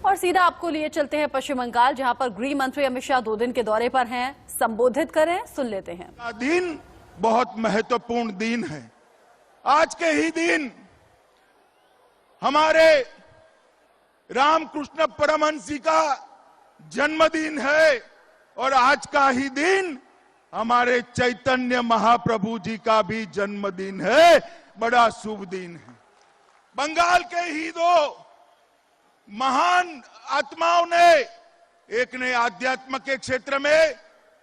और सीधा आपको लिए चलते हैं पश्चिम बंगाल, जहां पर गृह मंत्री अमित शाह 2 दिन के दौरे पर हैं। संबोधित करें, सुन लेते हैं। दिन बहुत महत्वपूर्ण दिन है। आज के ही दिन हमारे रामकृष्ण परमहंस जी का जन्मदिन है और आज का ही दिन हमारे चैतन्य महाप्रभु जी का भी जन्मदिन है। बड़ा शुभ दिन है। बंगाल के ही दो महान आत्माओं ने, एक ने आध्यात्म के क्षेत्र में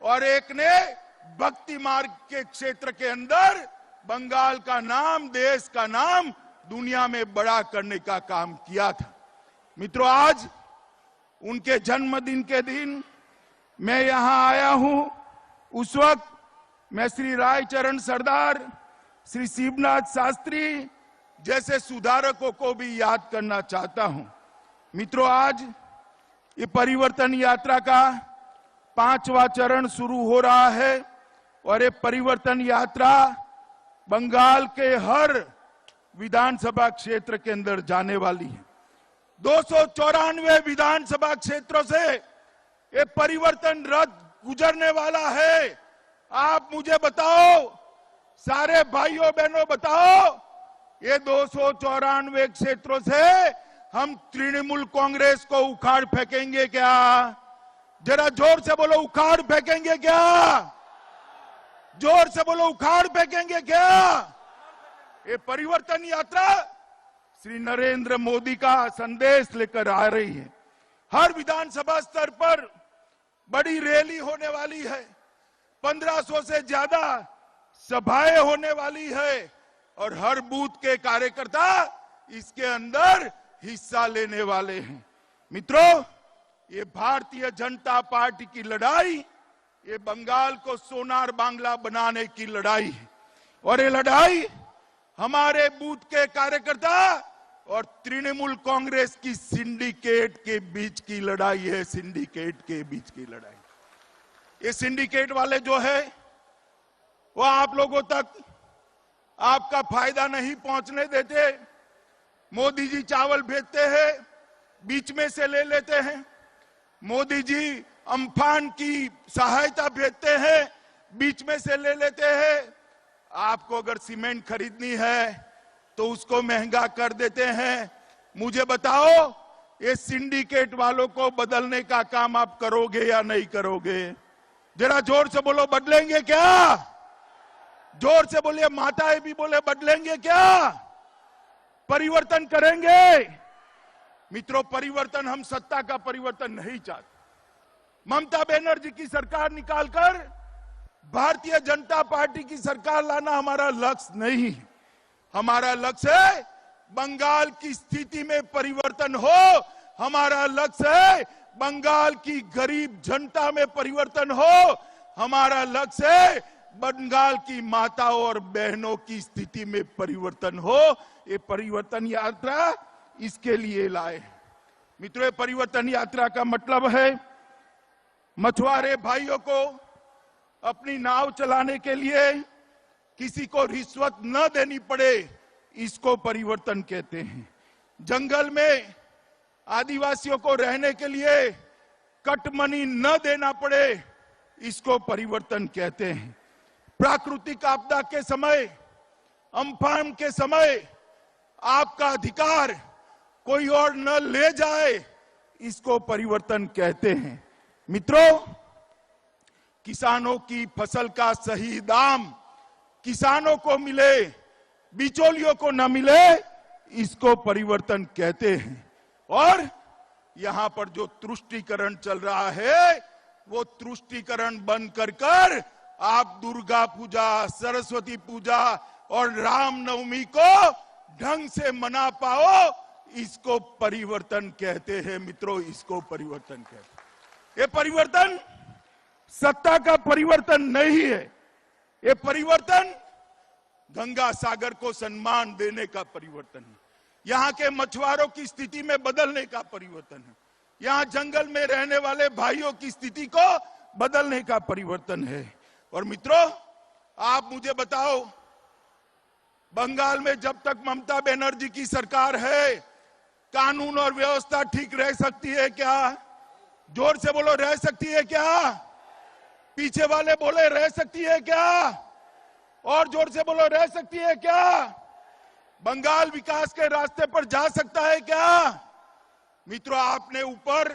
और एक ने भक्ति मार्ग के क्षेत्र के अंदर बंगाल का नाम, देश का नाम दुनिया में बड़ा करने का काम किया था। मित्रों, आज उनके जन्मदिन के दिन मैं यहां आया हूं। उस वक्त मैं श्री रायचरण सरदार, श्री शिवनाथ शास्त्री जैसे सुधारकों को भी याद करना चाहता हूं। मित्रों, आज ये परिवर्तन यात्रा का 5वां चरण शुरू हो रहा है और ये परिवर्तन यात्रा बंगाल के हर विधानसभा क्षेत्र के अंदर जाने वाली है। 294 विधानसभा क्षेत्रों से ये परिवर्तन रथ गुजरने वाला है। आप मुझे बताओ, सारे भाइयों बहनों बताओ, ये 294 क्षेत्रों से हम तृणमूल कांग्रेस को उखाड़ फेंकेंगे क्या? जरा जोर से बोलो, उखाड़ फेंकेंगे क्या? जोर से बोलो, उखाड़ फेंकेंगे क्या? ये परिवर्तन यात्रा श्री नरेंद्र मोदी का संदेश लेकर आ रही है। हर विधानसभा स्तर पर बड़ी रैली होने वाली है। 1500 से ज्यादा सभाएं होने वाली है और हर बूथ के कार्यकर्ता इसके अंदर हिस्सा लेने वाले हैं। मित्रों, ये भारतीय जनता पार्टी की लड़ाई, ये बंगाल को सोनार बांग्ला बनाने की लड़ाई है और ये लड़ाई हमारे बूथ के कार्यकर्ता और तृणमूल कांग्रेस की सिंडिकेट के बीच की लड़ाई है। सिंडिकेट के बीच की लड़ाई। ये सिंडिकेट वाले जो है वो आप लोगों तक आपका फायदा नहीं पहुंचने देते। मोदी जी चावल भेजते हैं, बीच में से ले लेते हैं। मोदी जी अम्फान की सहायता भेजते हैं, बीच में से ले लेते हैं। आपको अगर सीमेंट खरीदनी है तो उसको महंगा कर देते हैं। मुझे बताओ, ये सिंडिकेट वालों को बदलने का काम आप करोगे या नहीं करोगे? जरा जोर से बोलो, बदलेंगे क्या? जोर से बोलिए, माताएं भी बोले, बदलेंगे क्या? परिवर्तन करेंगे? मित्रों, परिवर्तन, हम सत्ता का परिवर्तन नहीं चाहते। ममता बनर्जी की सरकार निकालकर भारतीय जनता पार्टी की सरकार लाना हमारा लक्ष्य नहीं है। हमारा लक्ष्य है बंगाल की स्थिति में परिवर्तन हो। हमारा लक्ष्य है बंगाल की गरीब जनता में परिवर्तन हो। हमारा लक्ष्य है बंगाल की माताओं और बहनों की स्थिति में परिवर्तन हो। ये परिवर्तन यात्रा इसके लिए लाए। मित्रों, ये परिवर्तन यात्रा का मतलब है मछुआरे भाइयों को अपनी नाव चलाने के लिए किसी को रिश्वत न देनी पड़े, इसको परिवर्तन कहते हैं। जंगल में आदिवासियों को रहने के लिए कटमनी न देना पड़े, इसको परिवर्तन कहते हैं। प्राकृतिक आपदा के समय, अम्फान के समय आपका अधिकार कोई और न ले जाए, इसको परिवर्तन कहते हैं। मित्रों, किसानों की फसल का सही दाम किसानों को मिले, बिचौलियों को न मिले, इसको परिवर्तन कहते हैं। और यहां पर जो तुष्टीकरण चल रहा है, वो तुष्टीकरण बंद कर आप दुर्गा पूजा, सरस्वती पूजा और रामनवमी को ढंग से मना पाओ, इसको परिवर्तन कहते हैं। मित्रों, इसको परिवर्तन कहते हैं। ये परिवर्तन सत्ता का परिवर्तन नहीं है। ये परिवर्तन गंगा सागर को सम्मान देने का परिवर्तन है। यहाँ के मछुआरों की स्थिति में बदलने का परिवर्तन है। यहाँ जंगल में रहने वाले भाइयों की स्थिति को बदलने का परिवर्तन है। और मित्रों, आप मुझे बताओ, बंगाल में जब तक ममता बनर्जी की सरकार है, कानून और व्यवस्था ठीक रह सकती है क्या? जोर से बोलो, रह सकती है क्या? पीछे वाले बोले, रह सकती है क्या? और जोर से बोलो, रह सकती है क्या? बंगाल विकास के रास्ते पर जा सकता है क्या? मित्रों, आपने ऊपर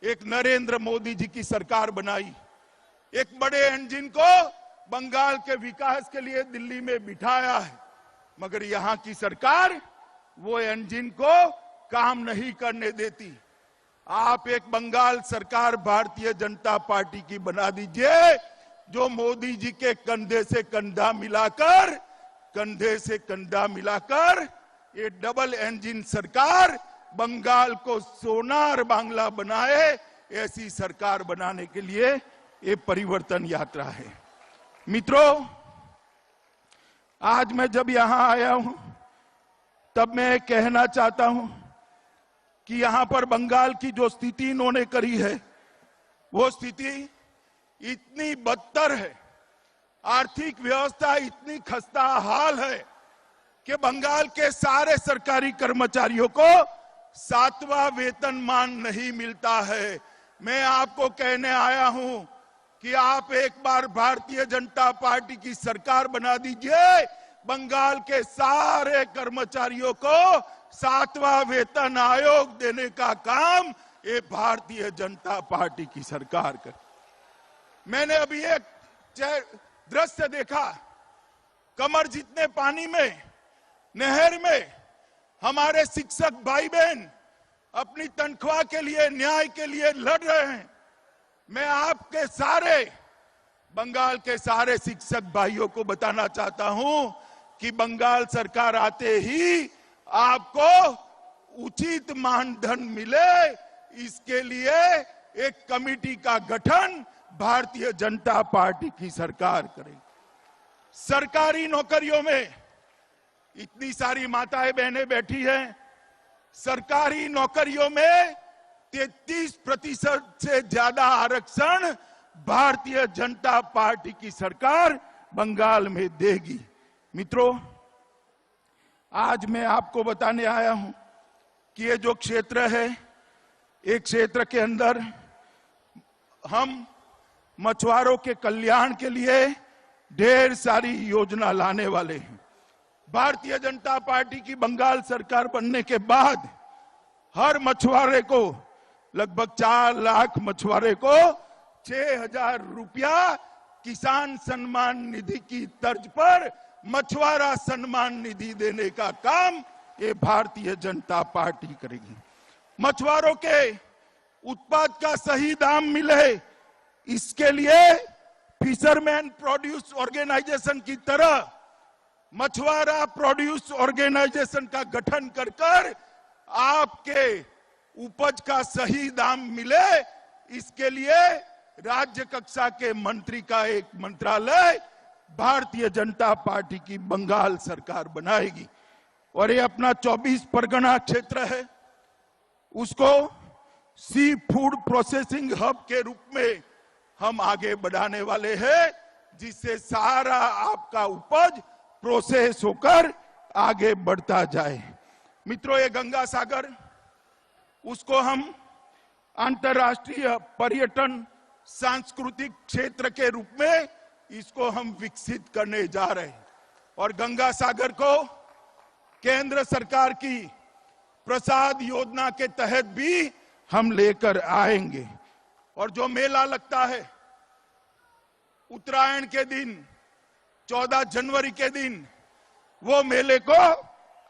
एक नरेंद्र मोदी जी की सरकार बनाई, एक बड़े इंजन को बंगाल के विकास के लिए दिल्ली में बिठाया है, मगर यहां की सरकार वो इंजन को काम नहीं करने देती। आप एक बंगाल सरकार भारतीय जनता पार्टी की बना दीजिए, जो मोदी जी के कंधे से कंधा मिलाकर ये डबल इंजन सरकार बंगाल को सोनार बांग्ला बनाए। ऐसी सरकार बनाने के लिए ये परिवर्तन यात्रा है। मित्रों, आज मैं जब यहां आया हूं तब मैं कहना चाहता हूं कि यहां पर बंगाल की जो स्थिति इन्होंने करी है, वो स्थिति इतनी बदतर है, आर्थिक व्यवस्था इतनी खस्ता हाल है कि बंगाल के सारे सरकारी कर्मचारियों को 7वां वेतनमान नहीं मिलता है। मैं आपको कहने आया हूं कि आप एक बार भारतीय जनता पार्टी की सरकार बना दीजिए, बंगाल के सारे कर्मचारियों को 7वां वेतन आयोग देने का काम ये भारतीय जनता पार्टी की सरकार कर। मैंने अभी एक दृश्य देखा, कमर जितने पानी में नहर में हमारे शिक्षक भाई बहन अपनी तनख्वाह के लिए, न्याय के लिए लड़ रहे हैं। मैं आपके सारे बंगाल के सारे शिक्षक भाइयों को बताना चाहता हूं कि बंगाल सरकार आते ही आपको उचित मानधन मिले, इसके लिए एक कमेटी का गठन भारतीय जनता पार्टी की सरकार करेगी। सरकारी नौकरियों में इतनी सारी माताएं बहनें बैठी हैं, सरकारी नौकरियों में 33% से ज्यादा आरक्षण भारतीय जनता पार्टी की सरकार बंगाल में देगी। मित्रों, आज मैं आपको बताने आया हूं कि ये जो क्षेत्र है, एक क्षेत्र के अंदर हम मछुआरों के कल्याण के लिए ढेर सारी योजना लाने वाले हैं। भारतीय जनता पार्टी की बंगाल सरकार बनने के बाद हर मछुआरे को, लगभग 4 लाख मछुआरे को 6,000 रुपया किसान सम्मान निधि की तर्ज पर मछुआरा सम्मान निधि देने का काम ये भारतीय जनता पार्टी करेगी। मछुआरों के उत्पाद का सही दाम मिले, इसके लिए फिशरमैन प्रोड्यूस ऑर्गेनाइजेशन की तरह मछुआरा प्रोड्यूस ऑर्गेनाइजेशन का गठन कर आपके उपज का सही दाम मिले, इसके लिए राज्य कक्षा के मंत्री का एक मंत्रालय भारतीय जनता पार्टी की बंगाल सरकार बनाएगी। और ये अपना 24 परगना क्षेत्र है, उसको सी फूड प्रोसेसिंग हब के रूप में हम आगे बढ़ाने वाले हैं, जिससे सारा आपका उपज प्रोसेस होकर आगे बढ़ता जाए। मित्रों, ये गंगा सागर, उसको हम अंतर्राष्ट्रीय पर्यटन सांस्कृतिक क्षेत्र के रूप में इसको हम विकसित करने जा रहे हैं। और गंगा सागर को केंद्र सरकार की प्रसाद योजना के तहत भी हम लेकर आएंगे। और जो मेला लगता है उत्तरायण के दिन, 14 जनवरी के दिन, वो मेले को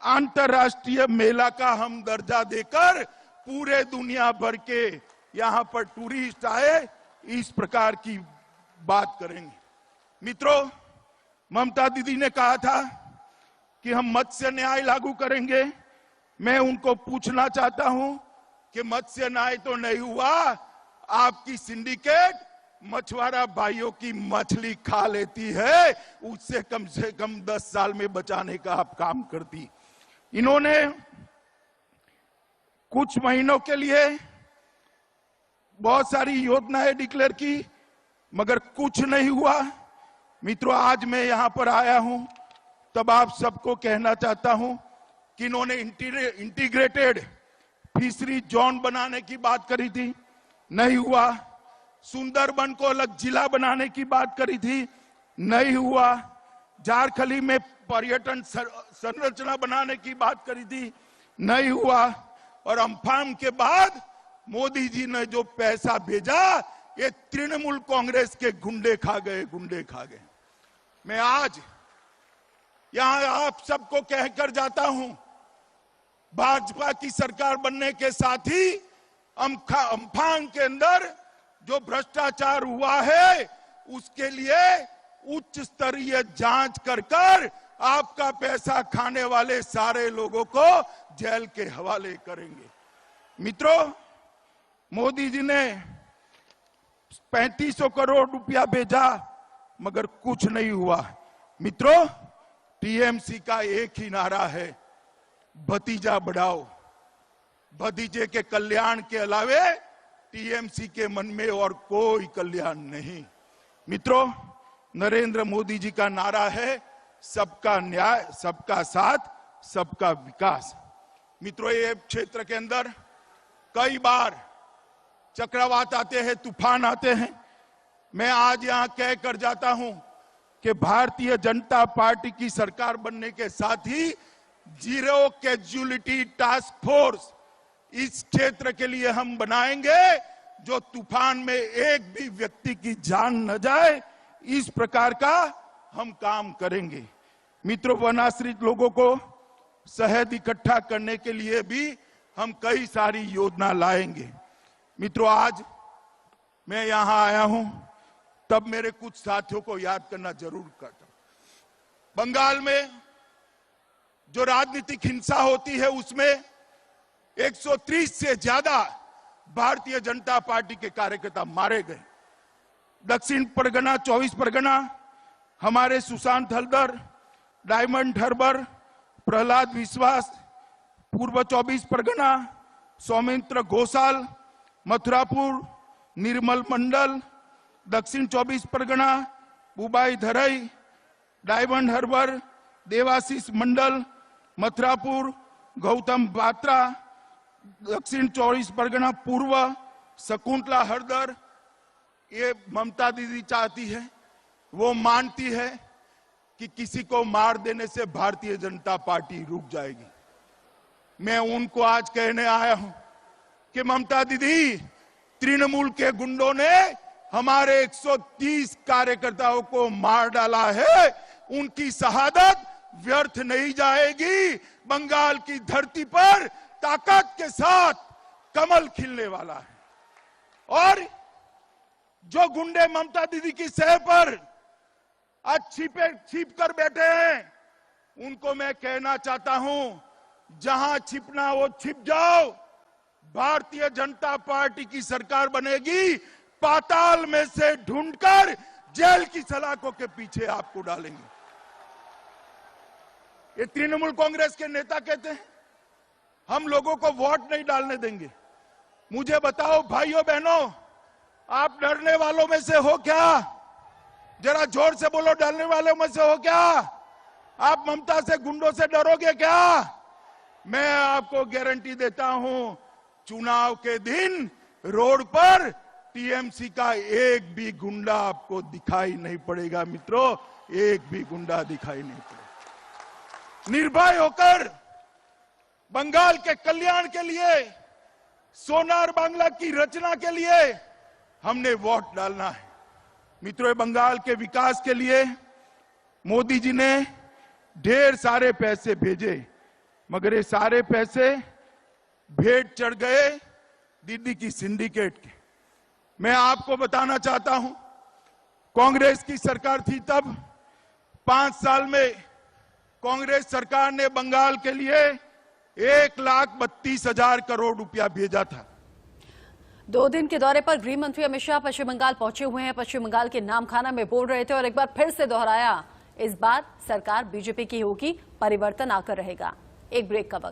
अंतर्राष्ट्रीय मेला का हम दर्जा देकर पूरे दुनिया भर के यहां पर टूरिस्ट आए, इस प्रकार की बात करेंगे। मित्रों, ममता दीदी ने कहा था कि हम मत्स्य न्याय लागू करेंगे। मैं उनको पूछना चाहता हूं कि मत्स्य न्याय तो नहीं हुआ, आपकी सिंडिकेट मछुआरा भाइयों की मछली खा लेती है, उससे कम से कम 10 साल में बचाने का आप काम करती। इन्होंने कुछ महीनों के लिए बहुत सारी योजनाएं डिक्लेयर की, मगर कुछ नहीं हुआ। मित्रों, आज मैं यहां पर आया हूं तब आप सबको कहना चाहता हूं कि इन्होंने इंटीग्रेटेड फिशरी जोन बनाने की बात करी थी, नहीं हुआ। सुंदरबन को अलग जिला बनाने की बात करी थी, नहीं हुआ। झारखंडी में पर्यटन संरचना बनाने की बात करी थी, नहीं हुआ। और अम्फान के बाद मोदी जी ने जो पैसा भेजा, ये तृणमूल कांग्रेस के गुंडे खा गए। मैं आज यहां आप सबको कहकर जाता हूं, भाजपा की सरकार बनने के साथ ही अम्फान के अंदर जो भ्रष्टाचार हुआ है, उसके लिए उच्च स्तरीय जांच कर आपका पैसा खाने वाले सारे लोगों को जेल के हवाले करेंगे। मित्रों, मोदी जी ने 3500 करोड़ रुपया भेजा, मगर कुछ नहीं हुआ। मित्रों, टीएमसी का एक ही नारा है, भतीजा बढ़ाओ। भतीजे के कल्याण के अलावे टीएमसी के मन में और कोई कल्याण नहीं। मित्रों, नरेंद्र मोदी जी का नारा है सबका न्याय, सबका साथ, सबका विकास। मित्रों, ये क्षेत्र के अंदर कई बार चक्रवात आते हैं, तूफान आते हैं। मैं आज यहां कहकर जाता हूं कि भारतीय जनता पार्टी की सरकार बनने के साथ ही जीरो कैजुअलिटी टास्क फोर्स इस क्षेत्र के लिए हम बनाएंगे, जो तूफान में एक भी व्यक्ति की जान न जाए, इस प्रकार का हम काम करेंगे। मित्रों, वनाश्रित लोगों को शहद इकट्ठा करने के लिए भी हम कई सारी योजना लाएंगे। मित्रों, आज मैं यहां आया हूं, तब मेरे कुछ साथियों को याद करना जरूर करता हूं। बंगाल में जो राजनीतिक हिंसा होती है, उसमें 130 से ज्यादा भारतीय जनता पार्टी के कार्यकर्ता मारे गए। दक्षिण परगना, 24 परगना, हमारे सुशांत हलदर, डायमंड हर्बर, प्रहलाद विश्वास, पूर्व 24 परगना, सौमित्र घोषाल, मथुरापुर, निर्मल मंडल, दक्षिण 24 परगना, बुबाई धरई, डायमंड हर्बर, देवाशीष मंडल, मथुरापुर, गौतम बात्रा, दक्षिण 24 परगना पूर्व, शकुंतला हरदर। ये ममता दीदी चाहती है, वो मानती है कि किसी को मार देने से भारतीय जनता पार्टी रुक जाएगी। मैं उनको आज कहने आया हूं कि ममता दीदी, तृणमूल के गुंडों ने हमारे 130 कार्यकर्ताओं को मार डाला है, उनकी शहादत व्यर्थ नहीं जाएगी। बंगाल की धरती पर ताकत के साथ कमल खिलने वाला है। और जो गुंडे ममता दीदी की सह पर आज छिप कर बैठे हैं, उनको मैं कहना चाहता हूं, जहां छिपना वो छिप जाओ। भारतीय जनता पार्टी की सरकार बनेगी, पाताल में से ढूंढकर जेल की सलाखों के पीछे आपको डालेंगे। ये तृणमूल कांग्रेस के नेता कहते हैं हम लोगों को वोट नहीं डालने देंगे। मुझे बताओ भाइयों बहनों, आप डरने वालों में से हो क्या? जरा जोर से बोलो, डरने वालों में से हो क्या? आप ममता से, गुंडों से डरोगे क्या? मैं आपको गारंटी देता हूं, चुनाव के दिन रोड पर टीएमसी का एक भी गुंडा आपको दिखाई नहीं पड़ेगा। मित्रों, एक भी गुंडा दिखाई नहीं पड़ेगा। निर्भय होकर बंगाल के कल्याण के लिए, सोनार बांग्ला की रचना के लिए हमने वोट डालना है। मित्रों, बंगाल के विकास के लिए मोदी जी ने ढेर सारे पैसे भेजे, मगर ये सारे पैसे भेंट चढ़ गए दीदी की सिंडिकेट के। मैं आपको बताना चाहता हूं, कांग्रेस की सरकार थी तब 5 साल में कांग्रेस सरकार ने बंगाल के लिए 1,32,000 करोड़ रुपया भेजा था। 2 दिन के दौरे पर गृह मंत्री अमित शाह पश्चिम बंगाल पहुंचे हुए हैं। पश्चिम बंगाल के नामखाना में बोल रहे थे और एक बार फिर से दोहराया, इस बार सरकार बीजेपी की होगी, परिवर्तन आकर रहेगा। एक ब्रेक का वक्त।